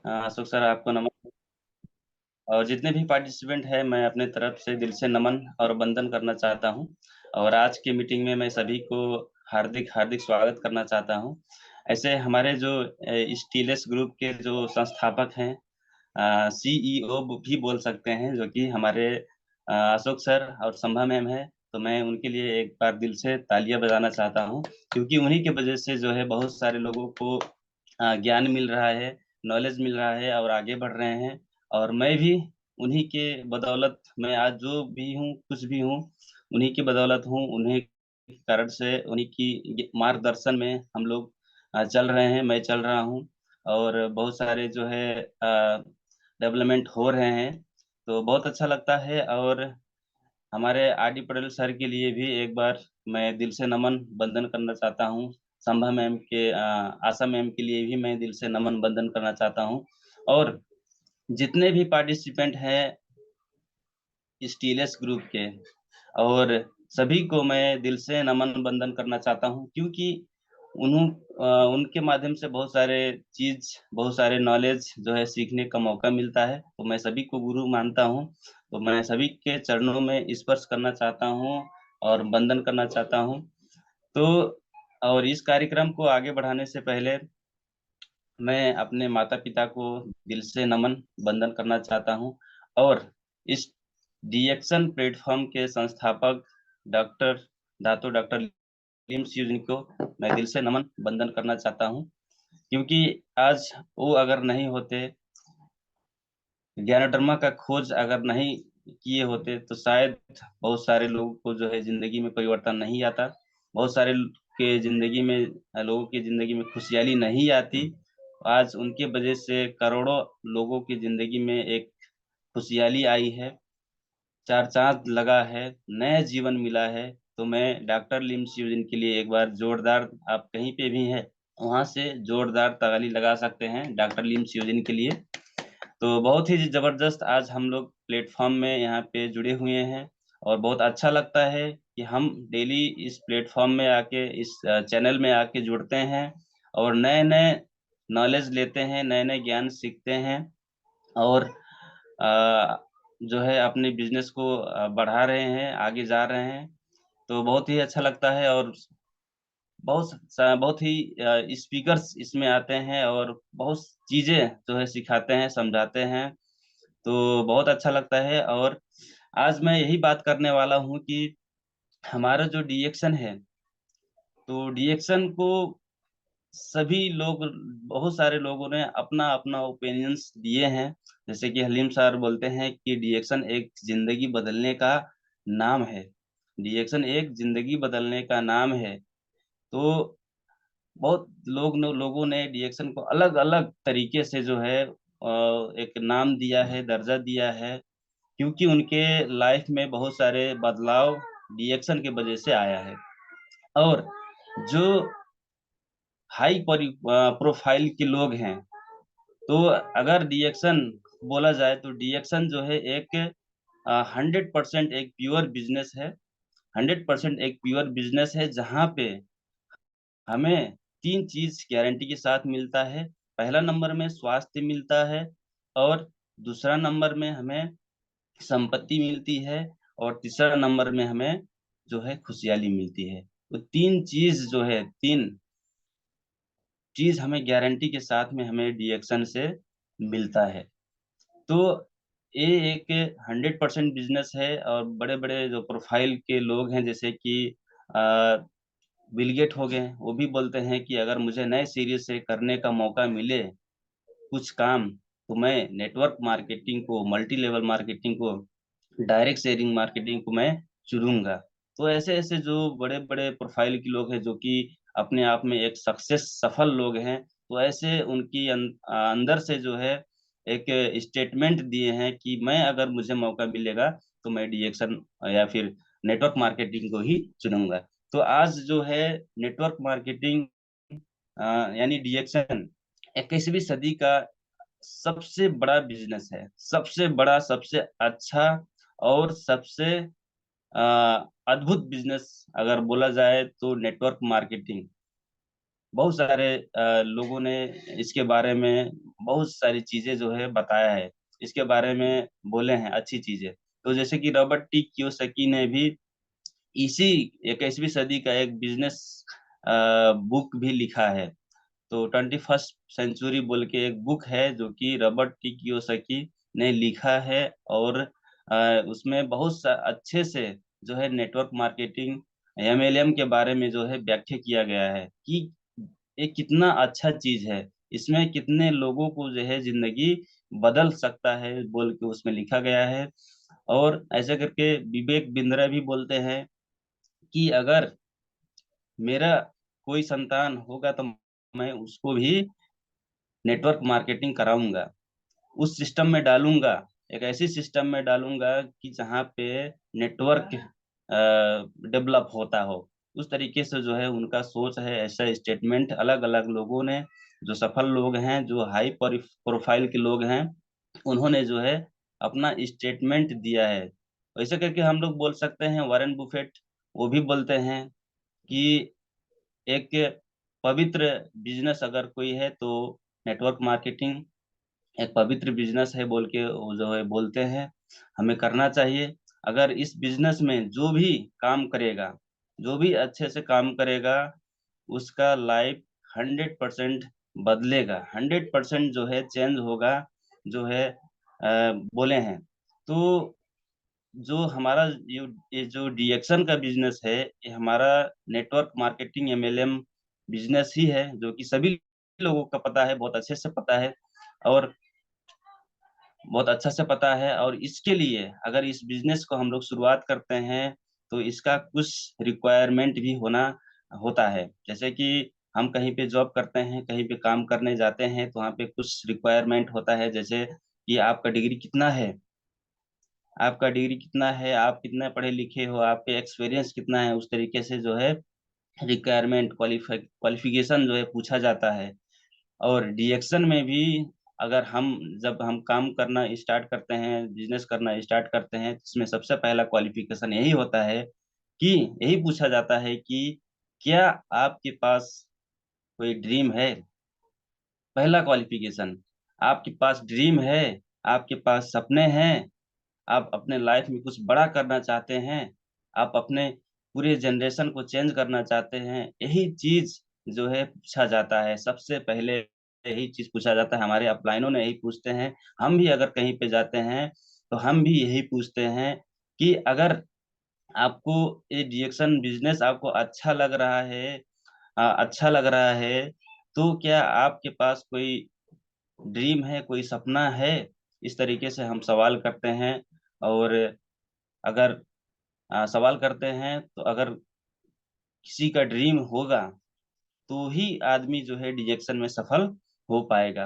Ashok sir, आपको नमन। और जितने भी पार्टिसिपेंट हैं, मैं अपने तरफ से दिल से नमन और वंदन करना चाहता हूं। और आज की मीटिंग में मैं सभी को हार्दिक हार्दिक स्वागत करना चाहता हूं। ऐसे हमारे जो स्टीलेस ग्रुप के जो संस्थापक हैं, सीईओ भी बोल सकते हैं, जो कि हमारे अशोक सर और संभा मैम है। तो मैं उनके लिए एक बार दिल से तालियां बजाना चाहता हूं, क्योंकि उन्हीं के वजह से जो है बहुत सारे लोगों को ज्ञान मिल रहा है, नॉलेज मिल रहा है और आगे बढ़ रहे हैं। और मैं भी उन्हीं के बदौलत, मैं आज जो भी हूँ, कुछ भी हूँ, उन्हीं की बदौलत हूँ। उन्हीं के कारण से, उन्हीं की मार्गदर्शन में हम लोग चल रहे हैं, मैं चल रहा हूँ। और बहुत सारे जो है डेवलपमेंट हो रहे हैं। तो बहुत अच्छा लगता है। और हमारे आर डी पटेल सर के लिए भी एक बार मैं दिल से नमन बंदन करना चाहता हूँ। संभा मैम के आशा मैम के लिए भी मैं दिल से नमन बंदन करना चाहता हूँ। और जितने भी पार्टिसिपेंट हैं स्टीलेस ग्रुप के, और सभी को मैं दिल से नमन बंदन करना चाहता हूँ, क्योंकि उन्हों उनके माध्यम से बहुत सारे चीज, बहुत सारे नॉलेज जो है सीखने का मौका मिलता है। तो मैं सभी को गुरु मानता हूँ। तो मैं सभी के चरणों में स्पर्श करना चाहता हूँ और वंदन करना चाहता हूँ। तो और इस कार्यक्रम को आगे बढ़ाने से पहले मैं अपने माता पिता को दिल से नमन वंदन करना चाहता हूँ। और इस डीएक्शन प्लेटफॉर्म के संस्थापक डॉक्टर धातो डॉक्टर लीम सिंह को मैं दिल से नमन वंदन करना चाहता हूँ, क्योंकि आज वो अगर नहीं होते, ज्ञानोधर्मा का खोज अगर नहीं किए होते, तो शायद बहुत सारे लोगों को जो है जिंदगी में परिवर्तन नहीं आता। बहुत सारे के जिंदगी में, लोगों की जिंदगी में खुशहाली नहीं आती। आज उनके वजह से करोड़ों लोगों की जिंदगी में एक खुशहाली आई है, चार चांद लगा है, नया जीवन मिला है। तो मैं डॉक्टर लिम शिवजिन के लिए एक बार जोरदार, आप कहीं पे भी हैं वहां से जोरदार ताली लगा सकते हैं डॉक्टर लिम शिवजिन के लिए। तो बहुत ही जबरदस्त आज हम लोग प्लेटफॉर्म में यहाँ पे जुड़े हुए हैं। और बहुत अच्छा लगता है कि हम डेली इस प्लेटफॉर्म में आके, इस चैनल में आके जुड़ते हैं और नए नए नॉलेज लेते हैं, नए नए ज्ञान सीखते हैं। और अ, जो है अपने बिजनेस को बढ़ा रहे हैं, आगे जा रहे हैं। तो बहुत ही अच्छा लगता है। और बहुत ही स्पीकर्स इसमें आते हैं और बहुत चीजें जो है सिखाते हैं, समझाते हैं। तो बहुत अच्छा लगता है। और आज मैं यही बात करने वाला हूँ कि हमारा जो डीएक्शन है, तो डीएक्शन को सभी लोग, बहुत सारे लोगों ने अपना अपना ओपिनियंस दिए हैं। जैसे कि हलीम सर बोलते हैं कि डीएक्शन एक जिंदगी बदलने का नाम है। डीएक्शन एक जिंदगी बदलने का नाम है। तो बहुत लोगों ने डीएक्शन को अलग अलग तरीके से जो है एक नाम दिया है, दर्जा दिया है, क्योंकि उनके लाइफ में बहुत सारे बदलाव डीएक्शन के वजह से आया है। और जो हाई प्रोफाइल के लोग हैं, तो अगर डीएक्शन बोला जाए, तो डीएक्शन जो है एक 100% एक प्योर बिजनेस है। 100% एक प्योर बिजनेस है, जहाँ पे हमें तीन चीज गारंटी के साथ मिलता है। पहला नंबर में स्वास्थ्य मिलता है, और दूसरा नंबर में हमें संपत्ति मिलती है, और तीसरा नंबर में हमें जो है खुशहाली मिलती है। तो तीन चीज जो है, तीन चीज हमें गारंटी के साथ में हमें डीएक्शन से मिलता है। तो ये एक 100% बिजनेस है। और बड़े बड़े जो प्रोफाइल के लोग हैं, जैसे कि बिल गेट हो गए, वो भी बोलते हैं कि अगर मुझे नए सीरीज से करने का मौका मिले कुछ काम, तो मैं नेटवर्क मार्केटिंग को, मल्टी लेवल मार्केटिंग को, डायरेक्ट शेयरिंग मार्केटिंग को मैं चुनूंगा। तो ऐसे ऐसे जो बड़े बड़े प्रोफाइल के लोग हैं, जो कि अपने आप में एक सक्सेस सफल लोग हैं, तो ऐसे उनकी अंदर से जो है एक स्टेटमेंट दिए हैं कि मैं, अगर मुझे मौका मिलेगा, तो मैं डीएक्शन या फिर नेटवर्क मार्केटिंग को ही चुनूंगा। तो आज जो है नेटवर्क मार्केटिंग यानी डीएक्शन 21वीं सदी का सबसे बड़ा बिजनेस है, सबसे बड़ा, सबसे अच्छा और सबसे अद्भुत बिजनेस अगर बोला जाए, तो नेटवर्क मार्केटिंग बहुत सारे लोगों ने इसके बारे में बहुत सारी चीजें जो है बताया है, इसके बारे में बोले हैं अच्छी चीजें। तो जैसे कि रॉबर्ट टी कियोसाकी ने भी इसी 21वीं सदी का एक बिजनेस बुक भी लिखा है। तो 21st सेंचुरी बोल के एक बुक है जो कि रॉबर्ट टी कियोसाकी ने लिखा है। और उसमें बहुत अच्छे से जो है नेटवर्क मार्केटिंग, एमएलएम के बारे में जो है व्याख्या किया गया है कि ये कितना अच्छा चीज है, इसमें कितने लोगों को जो है जिंदगी बदल सकता है बोल के उसमें लिखा गया है। और ऐसे करके विवेक बिंद्रा भी बोलते हैं कि अगर मेरा कोई संतान होगा तो मैं उसको भी नेटवर्क मार्केटिंग कराऊंगा, उस सिस्टम में डालूंगा, एक ऐसी सिस्टम में डालूंगा कि जहाँ पे नेटवर्क डेवलप होता हो। उस तरीके से जो है उनका सोच है। ऐसा स्टेटमेंट अलग अलग लोगों ने, जो सफल लोग हैं, जो हाई प्रोफाइल के लोग हैं, उन्होंने जो है अपना स्टेटमेंट दिया है। वैसे करके हम लोग बोल सकते हैं वॉरेन बुफेट, वो भी बोलते हैं कि एक पवित्र बिजनेस अगर कोई है तो नेटवर्क मार्केटिंग एक पवित्र बिजनेस है बोल के वो जो है बोलते हैं, हमें करना चाहिए। अगर इस बिजनेस में जो भी काम करेगा, जो भी अच्छे से काम करेगा, उसका लाइफ 100% बदलेगा, 100% जो है चेंज होगा, जो है बोले हैं। तो जो हमारा ये जो डीएक्शन का बिजनेस है, ये हमारा नेटवर्क मार्केटिंग एमएलएम बिजनेस ही है, जो कि सभी लोगों का पता है, बहुत अच्छे से पता है। और बहुत अच्छा से पता है। और इसके लिए अगर इस बिजनेस को हम लोग शुरुआत करते हैं तो इसका कुछ रिक्वायरमेंट भी होना होता है। जैसे कि हम कहीं पे जॉब करते हैं, कहीं पे काम करने जाते हैं, तो वहाँ पे कुछ रिक्वायरमेंट होता है। जैसे कि आपका डिग्री कितना है, आपका डिग्री कितना है, आप कितने पढ़े लिखे हो, आपके एक्सपीरियंस कितना है, उस तरीके से जो है रिक्वायरमेंट क्वालिफिकेशन जो है पूछा जाता है। और डीएक्शन में भी अगर हम जब हम काम करना स्टार्ट करते हैं, बिजनेस करना स्टार्ट करते हैं, इसमें सबसे पहला क्वालिफिकेशन यही होता है कि यही पूछा जाता है कि क्या आपके पास कोई ड्रीम है। पहला क्वालिफिकेशन, आपके पास ड्रीम है, आपके पास सपने हैं, आप अपने लाइफ में कुछ बड़ा करना चाहते हैं, आप अपने पूरे जनरेशन को चेंज करना चाहते हैं, यही चीज जो है पूछा जाता है सबसे पहले। यही चीज पूछा जाता है, हमारे अपलाइनों ने यही पूछते हैं। हम भी अगर कहीं पे जाते हैं तो हम भी यही पूछते हैं कि अगर आपको ये डिएक्शन बिजनेस आपको अच्छा लग रहा है, अच्छा लग रहा है, तो क्या आपके पास कोई ड्रीम है, कोई सपना है। इस तरीके से हम सवाल करते हैं। और अगर सवाल करते हैं तो अगर किसी का ड्रीम होगा तो ही आदमी जो है डिजेक्शन में सफल हो पाएगा।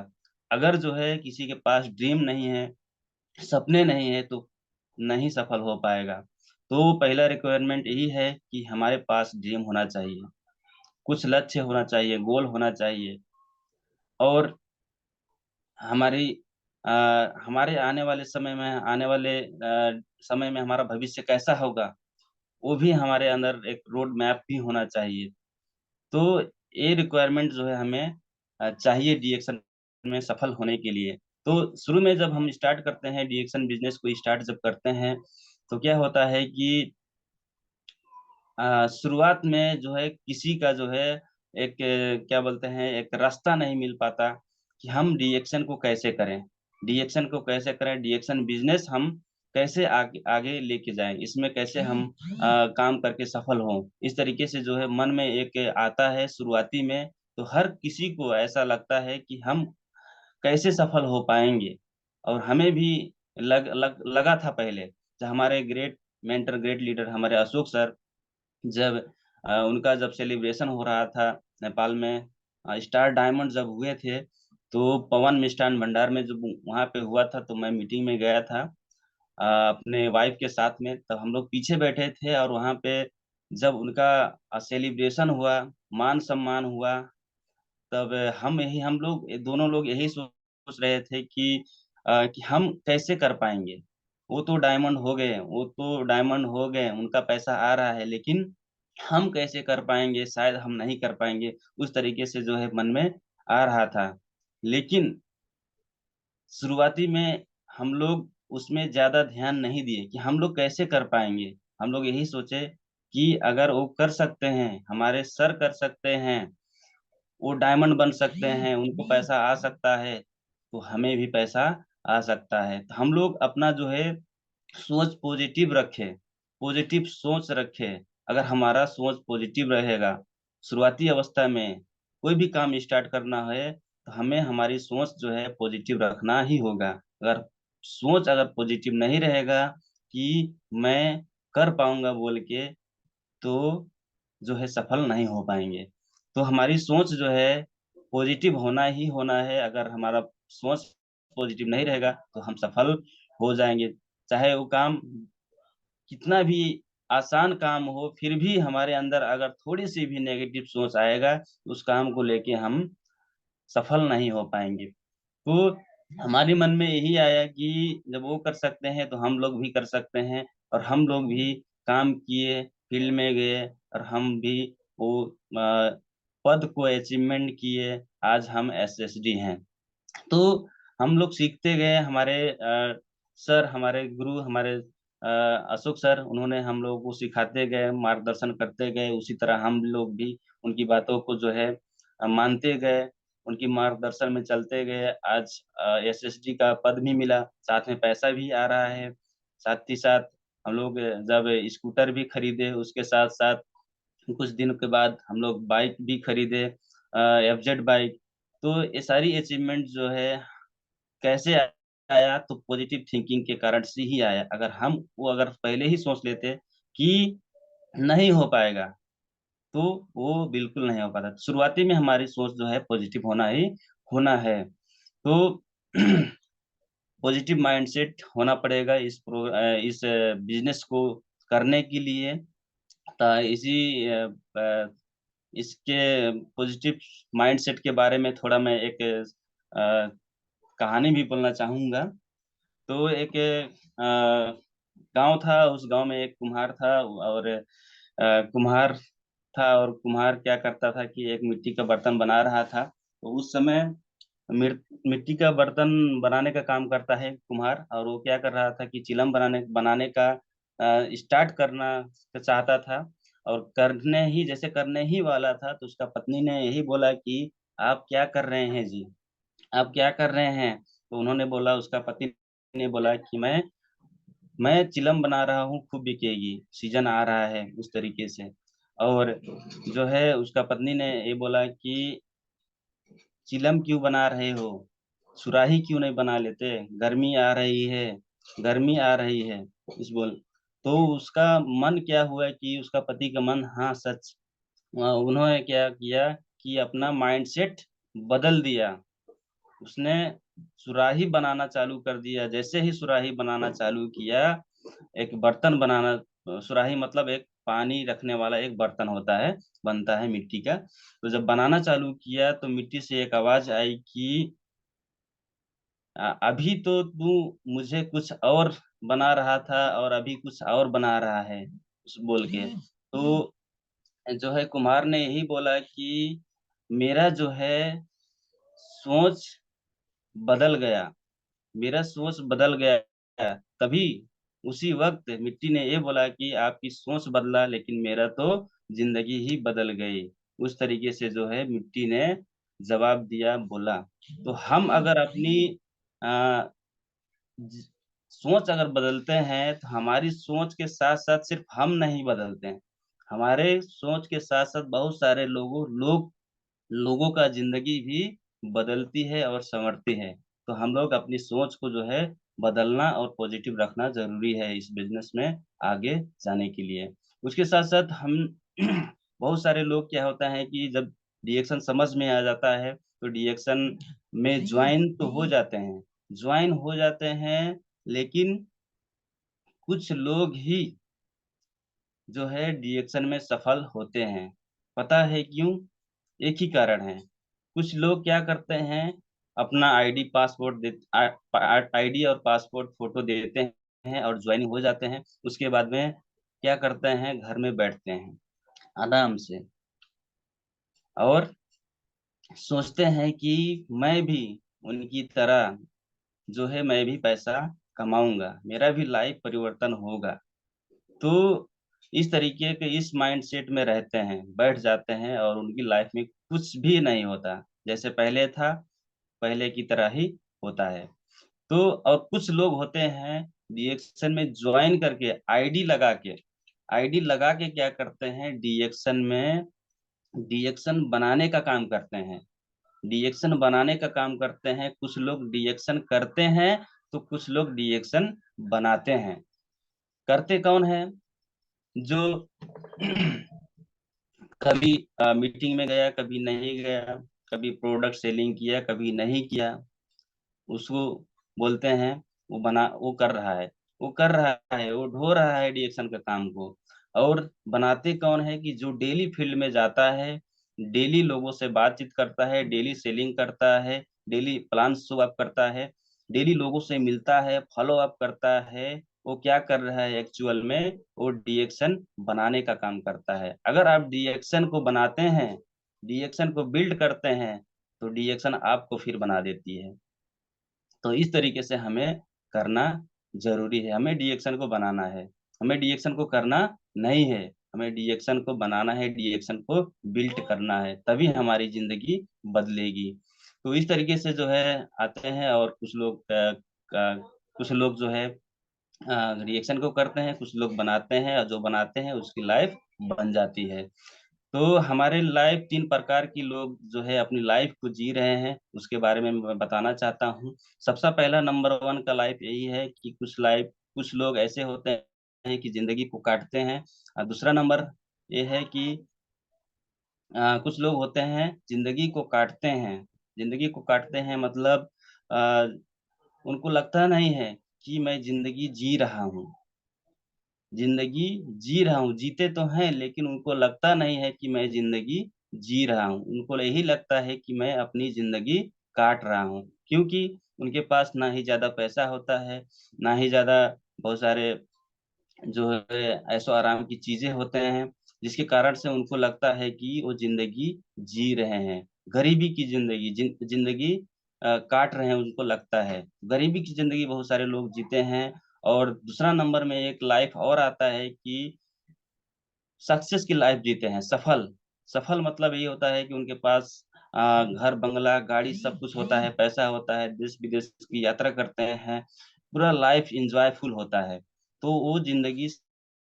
अगर जो है किसी के पास ड्रीम नहीं है, सपने नहीं है, तो नहीं सफल हो पाएगा। तो पहला रिक्वायरमेंट यही है कि हमारे पास ड्रीम होना चाहिए, कुछ लक्ष्य होना चाहिए, गोल होना चाहिए। और हमारी हमारे आने वाले समय में, आने वाले समय में हमारा भविष्य कैसा होगा, वो भी हमारे अंदर एक रोड मैप भी होना चाहिए। तो ये रिक्वायरमेंट जो है हमें चाहिए डीएक्शन में सफल होने के लिए। तो शुरू में जब हम स्टार्ट करते हैं, डीएक्शन बिजनेस को स्टार्ट जब करते हैं, तो क्या होता है कि शुरुआत में जो है किसी का जो है एक क्या बोलते हैं, एक रास्ता नहीं मिल पाता कि हम डीएक्शन को कैसे करें, डीएक्शन को कैसे करें, डीएक्शन बिजनेस हम कैसे आगे आगे लेके जाएं, इसमें कैसे हम काम करके सफल हों। इस तरीके से जो है मन में एक आता है शुरुआती में। तो हर किसी को ऐसा लगता है कि हम कैसे सफल हो पाएंगे। और हमें भी लगा था पहले, जब हमारे ग्रेट मेंटर, ग्रेट लीडर हमारे अशोक सर, जब उनका जब सेलिब्रेशन हो रहा था नेपाल में, स्टार डायमंड जब हुए थे, तो पवन मिष्ठान भंडार में जब वहाँ पे हुआ था, तो मैं मीटिंग में गया था अपने वाइफ के साथ में। तब हम लोग पीछे बैठे थे और वहाँ पे जब उनका सेलिब्रेशन हुआ, मान सम्मान हुआ, तब हम लोग दोनों लोग यही सोच रहे थे कि हम कैसे कर पाएंगे। वो तो डायमंड हो गए, वो तो डायमंड हो गए, उनका पैसा आ रहा है, लेकिन हम कैसे कर पाएंगे, शायद हम नहीं कर पाएंगे, उस तरीके से जो है मन में आ रहा था। लेकिन शुरुआती में हम लोग उसमें ज्यादा ध्यान नहीं दिए कि हम लोग कैसे कर पाएंगे। हम लोग यही सोचे कि अगर वो कर सकते हैं, हमारे सर कर सकते हैं, वो डायमंड बन सकते हैं, उनको पैसा आ सकता है, तो हमें भी पैसा आ सकता है। तो हम लोग अपना जो है सोच पॉजिटिव रखे, पॉजिटिव सोच रखे। अगर हमारा सोच पॉजिटिव रहेगा, शुरुआती अवस्था में कोई भी काम स्टार्ट करना है तो हमें हमारी सोच जो है पॉजिटिव रखना ही होगा। अगर सोच अगर पॉजिटिव नहीं रहेगा कि मैं कर पाऊंगा बोल के, तो जो है सफल नहीं हो पाएंगे। तो हमारी सोच जो है पॉजिटिव होना ही होना है। अगर हमारा सोच पॉजिटिव नहीं रहेगा तो हम सफल हो जाएंगे। चाहे वो काम कितना भी आसान काम हो, फिर भी हमारे अंदर अगर थोड़ी सी भी नेगेटिव सोच आएगा, तो उस काम को लेके हम सफल नहीं हो पाएंगे। तो हमारे मन में यही आया कि जब वो कर सकते हैं तो हम लोग भी कर सकते हैं। और हम लोग भी काम किए, फील्ड में गए, और हम भी वो पद को अचीवमेंट किए। आज हम एसएसडी हैं। तो हम लोग सीखते गए। हमारे सर, हमारे गुरु, हमारे अशोक सर, उन्होंने हम लोगों को सिखाते गए, मार्गदर्शन करते गए। उसी तरह हम लोग भी उनकी बातों को जो है मानते गए, उनकी मार्गदर्शन में चलते गए। आज एसएसडी का पद भी मिला, साथ में पैसा भी आ रहा है। साथ ही साथ हम लोग जब स्कूटर भी खरीदे, उसके साथ साथ कुछ दिन के बाद हम लोग बाइक भी खरीदे, एफजेड बाइक। तो ये सारी अचीवमेंट जो है कैसे आया, तो पॉजिटिव थिंकिंग के कारण से ही आया। अगर हम वो अगर पहले ही सोच लेते कि नहीं हो पाएगा, तो वो बिल्कुल नहीं हो पाता। शुरुआती में हमारी सोच जो है पॉजिटिव होना ही होना है। तो पॉजिटिव माइंडसेट होना पड़ेगा इस बिजनेस को करने के लिए। इसी इसके पॉजिटिव माइंडसेट के बारे में थोड़ा मैं एक अ, कहानी भी बोलना चाहूंगा। तो एक गांव था, उस गांव में एक कुम्हार था। और कुम्हार था, और कुम्हार क्या करता था कि एक मिट्टी का बर्तन बना रहा था। तो उस समय मिट्टी का बर्तन बनाने का काम करता है कुम्हार, और वो क्या कर रहा था कि चिलम बनाने बनाने का स्टार्ट करना चाहता था। और करने ही जैसे करने ही वाला था, तो उसका पत्नी ने यही बोला कि आप क्या कर रहे हैं जी, आप क्या कर रहे हैं। तो उन्होंने बोला, उसका पति ने बोला कि मैं चिलम बना रहा हूँ, खूब बिकेगी, सीजन आ रहा है, उस तरीके से। और जो है उसका पत्नी ने ये बोला कि चिलम क्यों बना रहे हो, सुराही क्यों नहीं बना लेते, गर्मी आ रही है, गर्मी आ रही है, इस बोल। तो उसका मन क्या हुआ कि उसका पति का मन, हाँ सच, उन्होंने क्या किया कि अपना माइंडसेट बदल दिया। उसने सुराही बनाना चालू कर दिया। जैसे ही सुराही बनाना चालू किया, एक बर्तन बनाना, सुराही मतलब एक पानी रखने वाला एक बर्तन होता है, बनता है मिट्टी का। तो जब बनाना चालू किया तो मिट्टी से एक आवाज आई कि अभी तो तू मुझे कुछ और बना रहा था, और अभी कुछ और बना रहा है, उस बोल के। तो जो है कुम्हार ने यही बोला कि मेरा जो है सोच बदल गया, मेरा सोच बदल गया। तभी उसी वक्त मिट्टी ने ये बोला कि आपकी सोच बदला, लेकिन मेरा तो जिंदगी ही बदल गई। उस तरीके से जो है मिट्टी ने जवाब दिया, बोला। तो हम अगर अपनी आ, सोच अगर बदलते हैं, तो हमारी सोच के साथ साथ सिर्फ हम नहीं बदलते हैं, हमारे सोच के साथ साथ बहुत सारे लोगों का जिंदगी भी बदलती है और संवरती है। तो हम लोग अपनी सोच को जो है बदलना और पॉजिटिव रखना जरूरी है इस बिजनेस में आगे जाने के लिए। उसके साथ साथ हम बहुत सारे लोग क्या होता है कि जब डिएक्शन समझ में आ जाता है, तो डिएक्शन में ज्वाइन तो हो जाते हैं, ज्वाइन हो जाते हैं, लेकिन कुछ लोग ही जो है डिएक्शन में सफल होते हैं। पता है क्यों? एक ही कारण है। कुछ लोग क्या करते हैं, अपना आईडी पासपोर्ट दे आईडी और पासपोर्ट फोटो देते हैं और ज्वाइनिंग हो जाते हैं। उसके बाद में क्या करते हैं, घर में बैठते हैं। आराम से, और सोचते हैं कि मैं भी उनकी तरह जो है मैं भी पैसा कमाऊंगा, मेरा भी लाइफ परिवर्तन होगा। तो इस तरीके के इस माइंडसेट में रहते हैं, बैठ जाते हैं, और उनकी लाइफ में कुछ भी नहीं होता, जैसे पहले था पहले की तरह ही होता है। तो और कुछ लोग होते हैं डीएक्शन में ज्वाइन करके आईडी लगा के क्या करते हैं, डीएक्शन बनाने का काम करते हैं। डीएक्शन बनाने का काम करते हैं, कुछ लोग डीएक्शन करते हैं, तो कुछ लोग डीएक्शन बनाते हैं। करते कौन है? जो कभी मीटिंग में गया, कभी नहीं गया, कभी प्रोडक्ट सेलिंग किया, कभी नहीं किया, उसको बोलते हैं वो कर रहा है, वो ढो रहा है डीएक्शन का काम को। और बनाते कौन है कि जो डेली फील्ड में जाता है, डेली लोगों से बातचीत करता है, डेली सेलिंग करता है, डेली प्लान शो अप करता है, डेली लोगों से मिलता है, फॉलो अप करता है। वो क्या कर रहा है एक्चुअल में? वो डीएक्शन बनाने का काम करता है। अगर आप डीएक्शन को बनाते हैं, डीएक्शन को बिल्ड करते हैं, तो डीएक्शन आपको फिर बना देती है। तो इस तरीके से हमें करना जरूरी है, हमें डीएक्शन को बनाना है, हमें डीएक्शन को करना नहीं है, हमें डीएक्शन को बनाना है, डीएक्शन को बिल्ट करना है, तभी हमारी जिंदगी बदलेगी। तो इस तरीके से जो है आते हैं, और कुछ लोग जो है रिएक्शन को करते हैं, कुछ लोग बनाते हैं, और जो बनाते हैं उसकी लाइफ बन जाती है। तो हमारे लाइफ तीन प्रकार की लोग जो है अपनी लाइफ को जी रहे हैं, उसके बारे में मैं बताना चाहता हूँ। सबसे पहला नंबर वन का लाइफ यही है कि कुछ लोग ऐसे होते हैं कि जिंदगी को काटते हैं। और दूसरा नंबर ये है कि कुछ लोग होते हैं जिंदगी को काटते हैं। जिंदगी को काटते हैं मतलब उनको लगता नहीं है कि मैं जिंदगी जी रहा हूँ, जिंदगी जी रहा हूँ, जीते तो हैं लेकिन उनको लगता नहीं है कि मैं जिंदगी जी रहा हूँ। उनको यही लगता है कि मैं अपनी जिंदगी काट रहा हूँ, क्योंकि उनके पास ना ही ज्यादा पैसा होता है, ना ही ज्यादा बहुत सारे जो है ऐशो आराम की चीजें होते हैं, जिसके कारण से उनको लगता है कि वो जिंदगी जी रहे हैं। गरीबी की जिंदगी जिंदगी काट रहे हैं, उनको लगता है गरीबी की जिंदगी बहुत सारे लोग जीते हैं। और दूसरा नंबर में एक लाइफ और आता है कि सक्सेस की लाइफ जीते हैं, सफल। सफल मतलब ये होता है कि उनके पास घर बंगला गाड़ी सब कुछ होता है, पैसा होता है, देश विदेश की यात्रा करते हैं, पूरा लाइफ इंजॉयफुल होता है। तो वो जिंदगी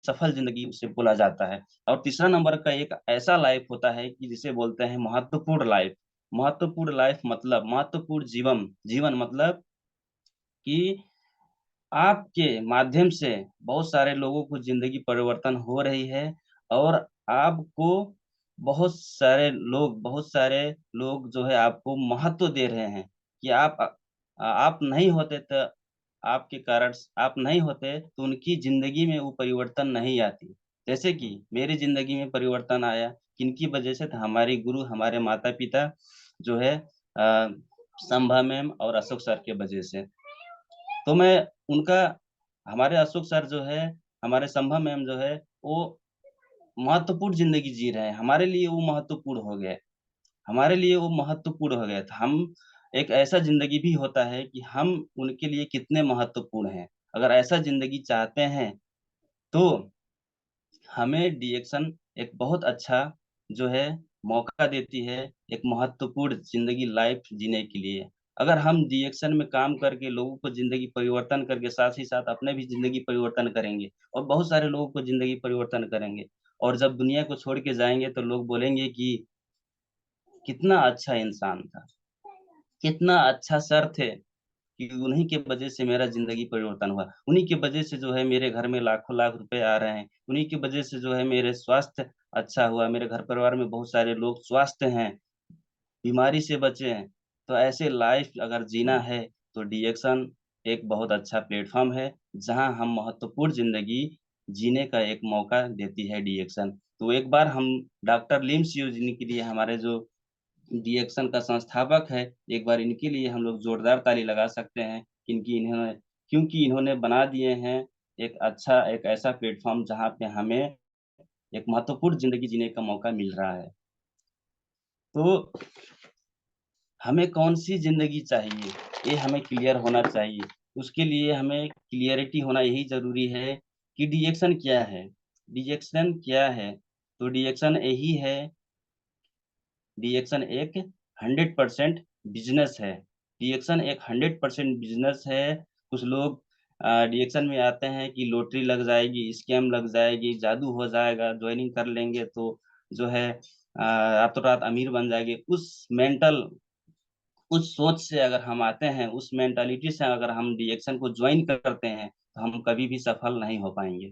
सफल जिंदगी उसे बोला जाता है। और तीसरा नंबर का एक ऐसा लाइफ होता है कि जिसे बोलते हैं महत्वपूर्ण लाइफ। महत्वपूर्ण लाइफ मतलब महत्वपूर्ण जीवन, जीवन मतलब कि आपके माध्यम से बहुत सारे लोगों को जिंदगी परिवर्तन हो रही है, और आपको बहुत सारे लोग जो है आपको महत्व दे रहे हैं कि आप नहीं होते तो आपके कारण आप नहीं होते तो उनकी जिंदगी में वो परिवर्तन नहीं आती। जैसे कि मेरी जिंदगी में परिवर्तन आया किनकी वजह से था? हमारे गुरु, हमारे माता पिता जो है संभा मैम और अशोक सर के वजह से। तो मैं उनका हमारे अशोक सर जो है, हमारे संभव मैम जो है, वो महत्वपूर्ण जिंदगी जी रहे हैं, हमारे लिए वो महत्वपूर्ण हो गए, हमारे लिए वो महत्वपूर्ण हो गए। तो हम एक ऐसा जिंदगी भी होता है कि हम उनके लिए कितने महत्वपूर्ण हैं। अगर ऐसा जिंदगी चाहते हैं तो हमें डीएक्शन एक बहुत अच्छा जो है मौका देती है, एक महत्वपूर्ण जिंदगी लाइफ जीने के लिए। अगर हम डीएक्शन में काम करके लोगों को जिंदगी परिवर्तन करके साथ ही साथ अपने भी जिंदगी परिवर्तन करेंगे, और बहुत सारे लोगों को जिंदगी परिवर्तन करेंगे, और जब दुनिया को छोड़ के जाएंगे तो लोग बोलेंगे कि कितना अच्छा इंसान था, कितना अच्छा सर थे, कि उन्हीं के वजह से मेरा जिंदगी परिवर्तन हुआ, उन्हीं के वजह से जो है मेरे घर में लाखों लाख रुपए आ रहे हैं, उन्हीं की वजह से जो है मेरे स्वास्थ्य अच्छा हुआ, मेरे घर परिवार में बहुत सारे लोग स्वस्थ हैं, बीमारी से बचे हैं। तो ऐसे लाइफ अगर जीना है तो डीएक्शन एक बहुत अच्छा प्लेटफॉर्म है, जहां हम महत्वपूर्ण जिंदगी जीने का एक मौका देती है डीएक्शन। तो एक बार हम डॉक्टर लिम्स जी के लिए, हमारे जो डीएक्शन का संस्थापक है, एक बार इनके लिए हम लोग जोरदार ताली लगा सकते हैं, क्योंकि इन्होंने बना दिए हैं एक अच्छा एक ऐसा प्लेटफॉर्म जहाँ पे हमें एक महत्वपूर्ण जिंदगी जीने का मौका मिल रहा है। तो हमें कौन सी जिंदगी चाहिए, ये हमें क्लियर होना चाहिए। उसके लिए हमें क्लियरिटी होना यही जरूरी है कि डिएक्शन क्या है। डिएक्शन क्या है? तो डिएक्शन यही है, डिएक्शन एक 100% बिजनेस है। डिएक्शन एक 100% बिजनेस है। कुछ लोग डिएक्शन में आते हैं कि लॉटरी लग जाएगी, स्कैम लग जाएगी, जादू हो जाएगा, ज्वाइनिंग कर लेंगे तो जो है रातों रात अमीर बन जाएंगे। उस सोच से अगर हम आते हैं, उस मेंटालिटी से अगर हम डिएक्शन को ज्वाइन करते हैं, तो हम कभी भी सफल नहीं हो पाएंगे।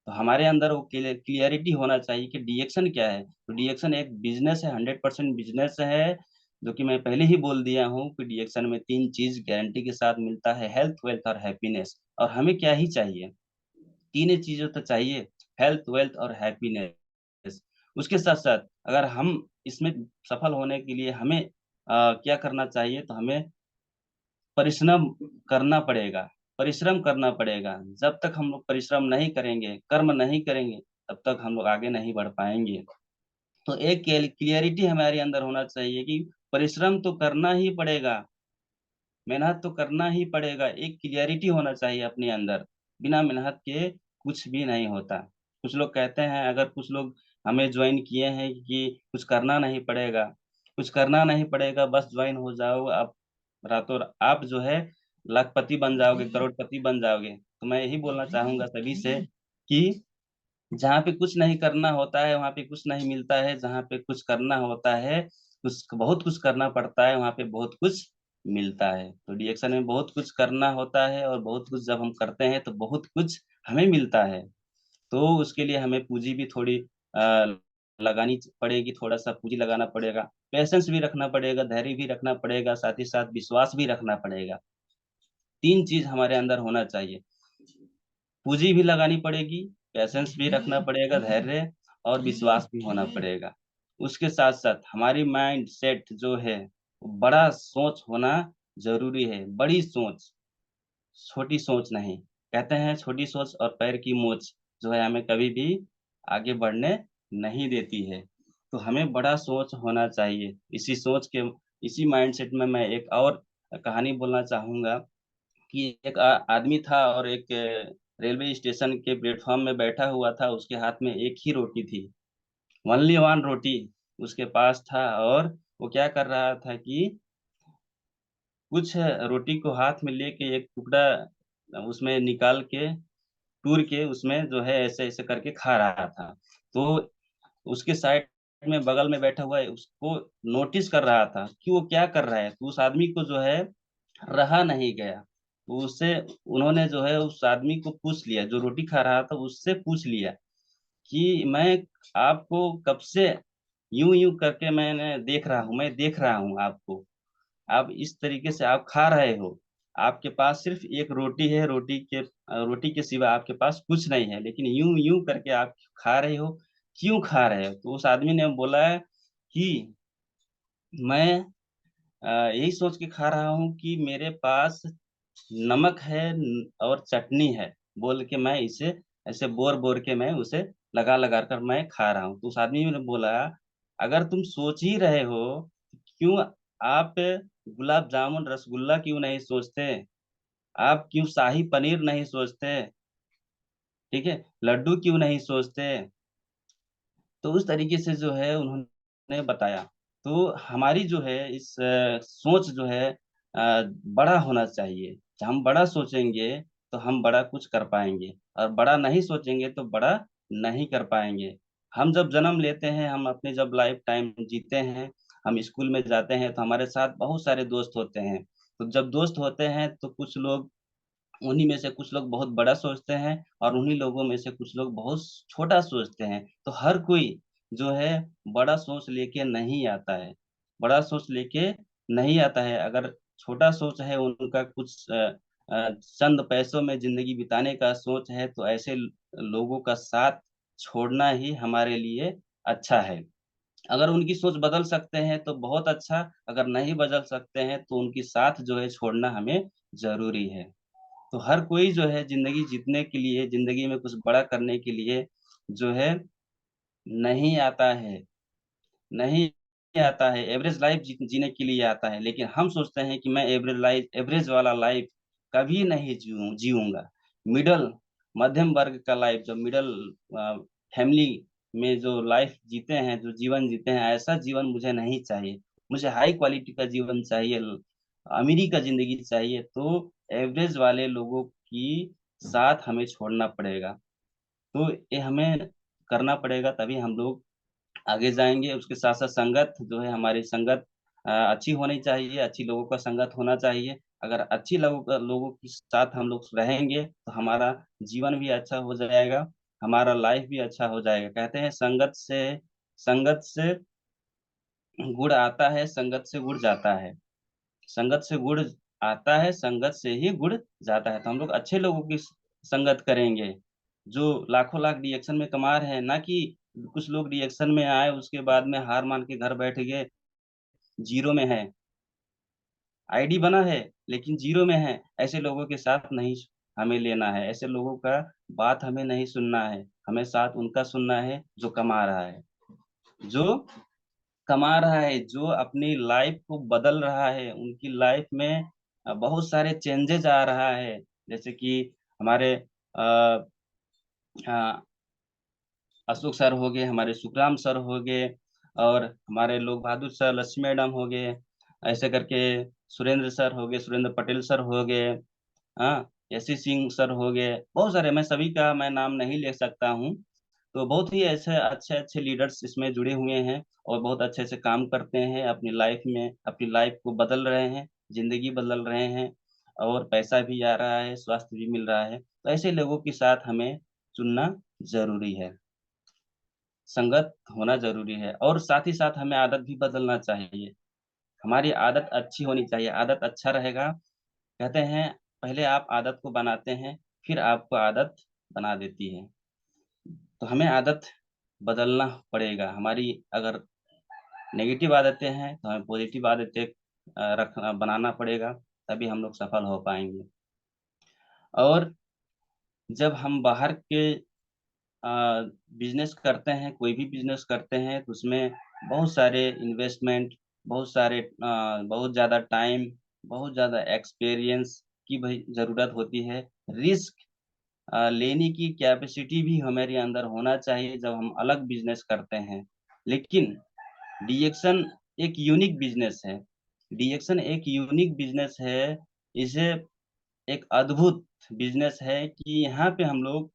तो हमारे अंदर वो क्लियरिटी होना चाहिए कि डिएक्शन क्या है। तो डिएक्शन एक बिजनेस है, 100% बिजनेस है। जो कि मैं पहले ही बोल दिया हूँ कि डिएक्शन में 3 चीज गारंटी के साथ मिलता है, हेल्थ, वेल्थ और हैप्पीनेस। और हमें क्या ही चाहिए? 3 चीजें तो चाहिए, हेल्थ, वेल्थ और हैप्पीनेस। उसके साथ साथ अगर हम इसमें सफल होने के लिए हमें क्या करना चाहिए, तो हमें परिश्रम करना पड़ेगा। परिश्रम करना पड़ेगा। जब तक हम लोग परिश्रम नहीं करेंगे, कर्म नहीं करेंगे, तब तक हम लोग आगे नहीं बढ़ पाएंगे। तो एक क्लियरिटी हमारे अंदर होना चाहिए कि परिश्रम तो करना ही पड़ेगा, मेहनत तो करना ही पड़ेगा। एक क्लियरिटी होना चाहिए अपने अंदर। बिना मेहनत के कुछ भी नहीं होता। कुछ लोग कहते हैं, अगर कुछ लोग हमें ज्वाइन किए हैं कि कुछ करना नहीं पड़ेगा, कुछ करना नहीं पड़ेगा, बस ज्वाइन हो जाओ, आप रातों आप जो है लाखपति बन जाओगे, करोड़पति बन जाओगे। तो मैं यही बोलना चाहूंगा सभी से कि जहाँ पे कुछ नहीं करना होता है वहां पे कुछ नहीं मिलता है, जहाँ पे कुछ करना होता है, कुछ बहुत कुछ करना पड़ता है, वहां पे बहुत कुछ मिलता है। तो डिएक्शन में बहुत कुछ करना होता है, और बहुत कुछ जब हम करते हैं तो बहुत कुछ हमें मिलता है। तो उसके लिए हमें पूंजी भी थोड़ी लगानी पड़ेगी, थोड़ा सा पूंजी लगाना पड़ेगा, पेशेंस भी रखना पड़ेगा, धैर्य भी रखना पड़ेगा, साथ ही साथ विश्वास भी रखना पड़ेगा। 3 चीज हमारे अंदर होना चाहिए। पूंजी भी लगानी पड़ेगी, पैसेंस भी रखना पड़ेगा, धैर्य और विश्वास भी होना पड़ेगा। उसके साथ साथ हमारी माइंड सेट जो है, वो बड़ा सोच होना जरूरी है। बड़ी सोच, छोटी सोच नहीं। कहते हैं छोटी सोच और पैर की मोच जो है हमें कभी भी आगे बढ़ने नहीं देती है। तो हमें बड़ा सोच होना चाहिए। इसी माइंडसेट में मैं एक और कहानी बोलना चाहूंगा कि एक आदमी था, और एक रेलवे स्टेशन के प्लेटफॉर्म में बैठा हुआ था। उसके हाथ में एक ही रोटी थी, ओनली वन रोटी उसके पास था। और वो क्या कर रहा था कि कुछ रोटी को हाथ में लेके एक टुकड़ा उसमें निकाल के, टूर के उसमें जो है ऐसे ऐसे करके खा रहा था। तो उसके साइड में बगल में बैठा हुआ है उसको नोटिस कर रहा था कि वो क्या कर रहा है। तो उस आदमी को जो है रहा नहीं गया, तो उससे उन्होंने जो है उस आदमी को पूछ लिया, जो रोटी खा रहा था उससे पूछ लिया कि मैं आपको कब से यूं यूं करके मैंने देख रहा हूं, मैं देख रहा हूं आपको, आप इस तरीके से आप खा रहे हो, आपके पास सिर्फ एक रोटी है, रोटी के सिवा आपके पास कुछ नहीं है, लेकिन यूं यूं करके आप खा रहे हो, क्यों खा रहे हो? तो उस आदमी ने बोला है कि मैं यही सोच के खा रहा हूँ कि मेरे पास नमक है और चटनी है, बोल के मैं इसे ऐसे बोर बोर के मैं उसे लगा लगा कर मैं खा रहा हूँ। तो उस आदमी ने बोला, अगर तुम सोच ही रहे हो, क्यों आप गुलाब जामुन रसगुल्ला क्यों नहीं सोचते? आप क्यों शाही पनीर नहीं सोचते? ठीक है, लड्डू क्यों नहीं सोचते? तो उस तरीके से जो है उन्होंने बताया। तो हमारी जो है इस सोच जो है बड़ा होना चाहिए। जब हम बड़ा सोचेंगे तो हम बड़ा कुछ कर पाएंगे, और बड़ा नहीं सोचेंगे तो बड़ा नहीं कर पाएंगे। हम जब जन्म लेते हैं, हम अपने जब लाइफ टाइम जीते हैं, हम स्कूल में जाते हैं, तो हमारे साथ बहुत सारे दोस्त होते हैं। तो जब दोस्त होते हैं तो कुछ लोग, उन्हीं में से कुछ लोग बहुत बड़ा सोचते हैं, और उन्हीं लोगों में से कुछ लोग बहुत छोटा सोचते हैं। तो हर कोई जो है बड़ा सोच लेके नहीं आता है, बड़ा सोच लेके नहीं आता है। अगर छोटा सोच है उनका, कुछ चंद पैसों में जिंदगी बिताने का सोच है, तो ऐसे लोगों का साथ छोड़ना ही हमारे लिए अच्छा है। अगर उनकी सोच बदल सकते हैं तो बहुत अच्छा, अगर नहीं बदल सकते हैं तो उनकी साथ जो है छोड़ना हमें जरूरी है। तो हर कोई जो है जिंदगी जीतने के लिए, जिंदगी में कुछ बड़ा करने के लिए जो है नहीं आता है, नहीं आता है। एवरेज लाइफ जीने के लिए आता है, लेकिन हम सोचते हैं कि मैं एवरेज वाला लाइफ कभी नहीं जीऊंगा। मिडल, मध्यम वर्ग का लाइफ, जो मिडल फैमिली में जो लाइफ जीते हैं, जो जीवन जीते हैं, ऐसा जीवन मुझे नहीं चाहिए। मुझे हाई क्वालिटी का जीवन चाहिए, अमीरी का जिंदगी चाहिए। तो एवरेज वाले लोगों की साथ हमें छोड़ना पड़ेगा। तो ये हमें करना पड़ेगा, तभी हम लोग आगे जाएंगे। उसके साथ साथ संगत जो है, हमारी संगत अच्छी होनी चाहिए, अच्छी लोगों का संगत होना चाहिए। अगर अच्छी लोगों के साथ हम लोग रहेंगे तो हमारा जीवन भी अच्छा हो जाएगा, हमारा लाइफ भी अच्छा हो जाएगा। कहते हैं संगत से गुड़ आता है, संगत से गुड़ जाता है। संगत से गुड़ आता है, संगत से ही गुड़ जाता है। तो हम लोग अच्छे लोगों की संगत करेंगे, जो लाखों लाख रिएक्शन में कमा रहे हैं, ना कि कुछ लोग रिएक्शन में आए उसके बाद में हार मान के घर बैठ गए, जीरो में है, आईडी बना है लेकिन जीरो में है। ऐसे लोगों के साथ नहीं हमें लेना है, ऐसे लोगों का बात हमें नहीं सुनना है। हमें साथ उनका सुनना है जो कमा रहा है, जो कमा रहा है, जो अपनी लाइफ को बदल रहा है, उनकी लाइफ में बहुत सारे चेंजेस आ रहा है। जैसे कि हमारे अ, अ, अशोक सर हो गए, हमारे सुखराम सर हो गए, और हमारे लोग बहादुर सर, लक्ष्मी मैडम हो गए, ऐसे करके सुरेंद्र सर हो गए, सुरेंद्र पटेल सर हो गए, हाँ, यशी सिंह सर हो गए, बहुत सारे। मैं सभी का मैं नाम नहीं ले सकता हूँ। तो बहुत ही ऐसे अच्छे अच्छे लीडर्स इसमें जुड़े हुए हैं, और बहुत अच्छे से काम करते हैं अपनी लाइफ में, अपनी लाइफ को बदल रहे हैं, जिंदगी बदल रहे हैं, और पैसा भी आ रहा है, स्वास्थ्य भी मिल रहा है। तो ऐसे लोगों के साथ हमें चुनना जरूरी है, संगत होना जरूरी है। और साथ ही साथ हमें आदत भी बदलना चाहिए। हमारी आदत अच्छी होनी चाहिए, आदत अच्छा रहेगा। कहते हैं पहले आप आदत को बनाते हैं, फिर आपको आदत बना देती है। तो हमें आदत बदलना पड़ेगा। हमारी अगर नेगेटिव आदतें हैं तो हमें पॉजिटिव आदतें रखना बनाना पड़ेगा, तभी हम लोग सफल हो पाएंगे। और जब हम बाहर के बिजनेस करते हैं, कोई भी बिजनेस करते हैं, तो उसमें बहुत सारे इन्वेस्टमेंट, बहुत ज़्यादा टाइम, बहुत ज़्यादा एक्सपीरियंस की भाई ज़रूरत होती है। रिस्क लेने की कैपेसिटी भी हमारे अंदर होना चाहिए जब हम अलग बिजनेस करते हैं। लेकिन डीएक्शन एक यूनिक बिजनेस है, डीएक्शन एक यूनिक बिजनेस है। इसे एक अद्भुत बिजनेस है कि यहाँ पे हम लोग,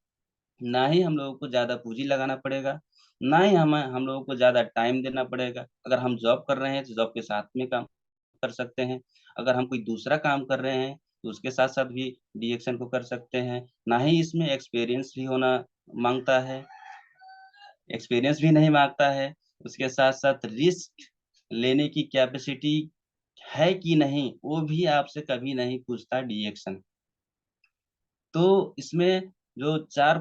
ना ही हम लोगों को ज्यादा पूंजी लगाना पड़ेगा, ना ही हम लोगों को ज्यादा टाइम देना पड़ेगा। अगर हम जॉब कर रहे हैं तो जॉब के साथ में काम कर सकते हैं, अगर हम कोई दूसरा काम कर रहे हैं तो उसके साथ साथ भी डीएक्शन को कर सकते हैं। ना ही इसमें एक्सपीरियंस भी होना मांगता है, एक्सपीरियंस भी नहीं मांगता है। उसके साथ साथ रिस्क लेने की कैपेसिटी है कि नहीं, वो भी आपसे कभी नहीं पूछता डीएक्शन। तो इसमें जो चार